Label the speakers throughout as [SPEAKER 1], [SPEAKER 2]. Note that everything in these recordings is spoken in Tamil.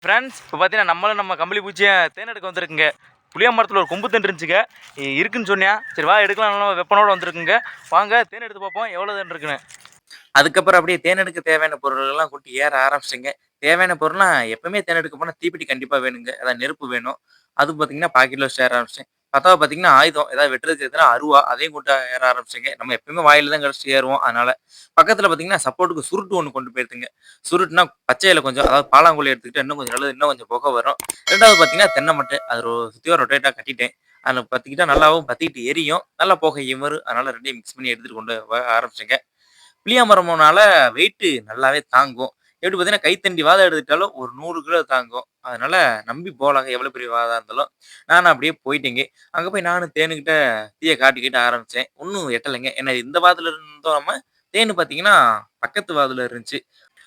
[SPEAKER 1] ஃப்ரெண்ட்ஸ் இப்போ பார்த்தீங்கன்னா நம்மளும் நம்ம கம்பளி பூச்சியை தேன் எடுக்க வந்திருக்குங்க. புளிய மரத்தில் ஒரு கொம்பு தேன் இருந்துச்சுங்க. இருக்குன்னு சொன்னியா, சரி வா எடுக்கலாம், நல்லா வெப்பனோட வந்திருக்குங்க. வாங்க தேன் எடுத்து பார்ப்போம் எவ்வளோ தேன் இருக்குன்னு. அதுக்கப்புறம் அப்படியே தேன் எடுக்க தேவையான பொருள்கள்லாம் கொண்டு ஏற ஆரம்பிச்சிட்டேங்க. தேவையான பொருள்னா எப்பவுமே தேன் எடுக்க போனால் தீப்பெட்டி கண்டிப்பாக வேணுங்க, அதான் நெருப்பு வேணும். அது பார்த்தீங்கன்னா பாக்கெட்டில் வச்சு ஏற ஆரம்பிச்சிட்டேன். பத்தாவது பார்த்தீங்கன்னா ஆயுதம் ஏதாவது வெட்டுறதுக்கு எதுனா அருவா அதையும் கொண்டு ஏற ஆரம்பிச்சிங்க. நம்ம எப்பவுமே வாயில தான் கடிச்சிட்டு ஏறுவோம், அதனால பக்கத்தில் பார்த்தீங்கன்னா சப்போர்ட்டுக்கு சுருட்டு ஒன்று கொண்டு போயிருந்துங்க. சுருட்டுனா பச்சையில கொஞ்சம், அதாவது பாலாங்குழி எடுத்துக்கிட்டு இன்னும் கொஞ்சம் நல்லது, இன்னும் கொஞ்சம் புகை வரும். ரெண்டாவது பார்த்தீங்கன்னா தென்னை மட்டை, அது சுற்றி ரொட்டேட்டாக கட்டிட்டேன். அதில் பற்றிக்கிட்டா நல்லாவும் பற்றிக்கிட்டு எரியும், நல்லா புகை வரும். அதனால ரெண்டையும் மிக்ஸ் பண்ணி எடுத்துகிட்டு கொண்டு ஆரம்பிச்சிங்க. புளிய மரம்னால வெயிட் நல்லாவே தாங்கும். எப்படி பார்த்தீங்கன்னா, கைத்தண்டி வாதம் எடுத்துக்கிட்டாலும் ஒரு 100 கிலோ தாங்கும். அதனால நம்பி போலாங்க, எவ்வளோ பெரிய வாதா இருந்தாலும். நானும் அப்படியே போயிட்டேங்க. அங்க போய் நானும் தேனுகிட்ட தீய காட்டிக்கிட்ட ஆரம்பிச்சேன். ஒண்ணும் எட்டலைங்க. ஏன்னா இந்த வாதுல இருந்தோம, தேனு பார்த்தீங்கன்னா, பக்கத்து வாதுல இருந்துச்சு.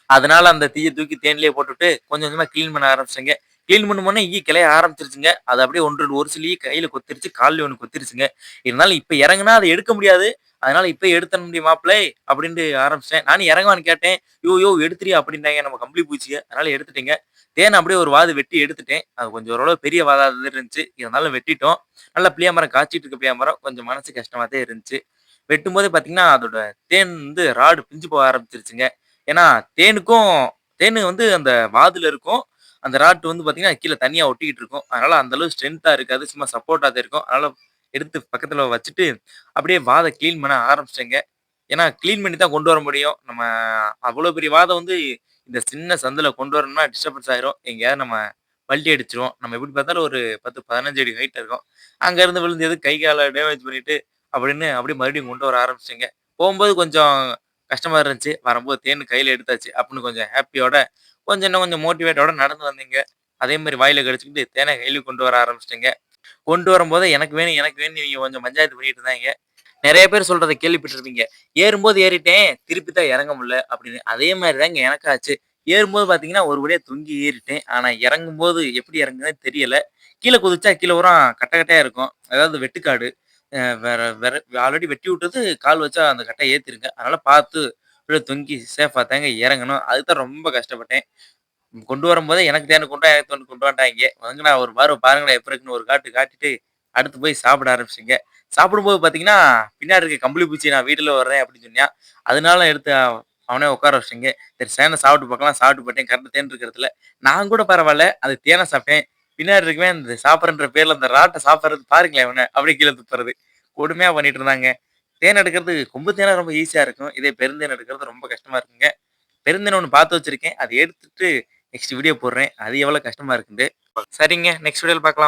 [SPEAKER 1] அதனால அந்த தீய தூக்கி தேன்லயே போட்டுட்டு கொஞ்சம் கொஞ்சமா கிளீன் பண்ண ஆரம்பிச்சேங்க. கிளீன் பண்ணும்போனே ஈ கிளைய ஆரம்பிச்சுருச்சுங்க. அது அப்படியே 1, 2 ஒரு சில ஈ கையில கொத்திருச்சு, கால்ல 1 கொத்திருச்சுங்க. இருந்தாலும் இப்ப இறங்குனா அத எடுக்க முடியாது. அதனால இப்ப எடுத்தர முடியும் மாப்பிளை அப்படின்ட்டு ஆரம்பிச்சுட்டேன். நானும் இறங்குவான்னு கேட்டேன். யோவ் எடுத்துறியா அப்படின்னாங்க நம்ம கம்பளி பூச்சிய. அதனால எடுத்துட்டேங்க. தேன அப்படியே ஒரு வாது வெட்டி எடுத்துட்டேன். அது கொஞ்சம் ஓரளவு பெரிய வாதா இருந்துச்சு. இருந்தாலும் வெட்டிட்டோம். நல்ல புளிய மரம், காய்ச்சிட்டு இருக்க புளிய மரம். கொஞ்சம் மனசு கஷ்டமா தான் இருந்துச்சு. வெட்டும்போதே பார்த்தீங்கன்னா, அதோட தேன் ராடு பிஞ்சு போக ஆரம்பிச்சுருச்சுங்க. ஏன்னா, தேனுக்கும் தேனு அந்த வாதுல இருக்கும். அந்த ராட் பார்த்தீங்கன்னா, கீழ தனியா ஒட்டிக்கிட்டு இருக்கும். அதனால அந்த அளவு ஸ்ட்ரென்த்தா இருக்காது. சும்மா சப்போர்ட்டா தான் இருக்கும். அதனால எடுத்து பக்கத்துல வச்சுட்டு, அப்படியே வாத கிளீன் பண்ண ஆரம்பிச்சுட்டேங்க. ஏன்னா, கிளீன் பண்ணி தான் கொண்டு வர முடியும். நம்ம அவ்வளோ பெரிய வாதம் இந்த சின்ன சந்துல கொண்டு வரணும்னா டிஸ்டர்பன்ஸ் ஆயிரும். எங்கேயாவது நம்ம பல்டி அடிச்சுருவோம். நம்ம எப்படி பார்த்தாலும் ஒரு 10, 15 அடி ஹைட் இருக்கும். அங்க இருந்து விழுந்து எதுக்கு கை, கால டேமேஜ் பண்ணிட்டு, அப்படின்னு அப்படியே மறுபடியும் கொண்டு வர ஆரம்பிச்சேங்க. போம்போது கொஞ்சம் கஷ்டமா இருந்துச்சு. வரும்போது தேன் கையில எடுத்தாச்சு அப்படின்னு கொஞ்சம் ஹேப்பியோட, இன்னும் கொஞ்சம் மோட்டிவேட்டோட நடந்து வந்தேங்க. அதே மாரி வாயில கடிச்சுக்கிட்டு தேன கையில கொண்டு வர ஆரம்பிச்சுட்டேங்க. கொண்டு வரும்போது எனக்கு வேணும், எனக்கு வேணும்னு இவங்க கொஞ்சம் பஞ்சாயத்து பண்ணிட்டு இருந்தாய்ங்க. நெறைய பேர் சொல்றத கேள்விப்பட்டிருப்பீங்க. ஏறும்போது ஏறிட்டேன், திருப்பி தான் இறங்க முடியல அப்படின்னு. அதே மாரி தாங்க எனக்கும் ஆச்சு. ஏறும்போது பார்த்தீங்கன்னா, ஒரு வழியா தொங்கி ஏறிட்டேன். ஆனா இறங்கும்போது எப்படி இறங்குனதுன்னு தெரியல. கீழ குதிச்சா கீழ பூரா கட்ட கட்டையா இருக்கும். அதாவது வெட்டுக்காடு. வேற வேற ஆல்ரெடி வெட்டி விட்டது, கால் வச்சா அந்த கட்ட ஏத்திருங்க. அதனால பார்த்து அப்படியே தொங்கி சேஃபா தாங்க இறங்கணும். அதுக்கு தான் ரொம்ப கஷ்டப்பட்டேன். கொண்டு வரும்போதே எனக்கு தேனு கொண்டு வா, எனக்கு தேனு கொண்டு வான்ட்டாய்ங்க. வாங்கடா ஒரு பார்வ பாருங்கடா எப்படி இருக்குன்னு ஒரு காட்டு காட்டிட்டு, அடுத்து போய் சாப்பிட ஆரம்பிச்சேங்க. சாப்பிடும்போது பார்த்தீங்கன்னா, பின்னாடி இருக்க கம்பளி பூச்சி நான் வீட்ல வர்றேன் அப்படின்னு சொன்னான். அதனால எடுத்து அவனே உட்கார வச்சுட்டேங்க. சரி சேன சாப்பிட்டு பார்க்கலாம், சாப்பிட்டு பார்த்தேன். கரெக்ட்டா தேன் இருக்கிறதுல. நான் கூட பரவால்ல, அது தேன சாப்பிட்டேன். பின்னாடி இருக்கவன் இந்த சாப்பிடுறன்ற பேர்ல அந்த ராட்ட சாப்பிடுறது பாருங்களேன் இவன, அப்படியே கீழ துப்புறது. கொடுமையா பண்ணிட்டு இருந்தாங்க. தேன் எடுக்கிறது கொம்பு தேனா ரொம்ப ஈஸியா இருக்கும். இதே பெருந்தேன் எடுக்கிறது ரொம்ப கஷ்டமா இருக்குங்க. பெருந்தேன் ஒண்ணு பார்த்து வச்சிருக்கேன். அத எடுத்துட்டு நெக்ஸ்ட் வீடியோ போடுறேன். அது எவ்வளோ கஷ்டமா இருக்குன்ட்டு. சரிங்க. நெக்ஸ்ட் வீடியோல பார்க்கலாம்.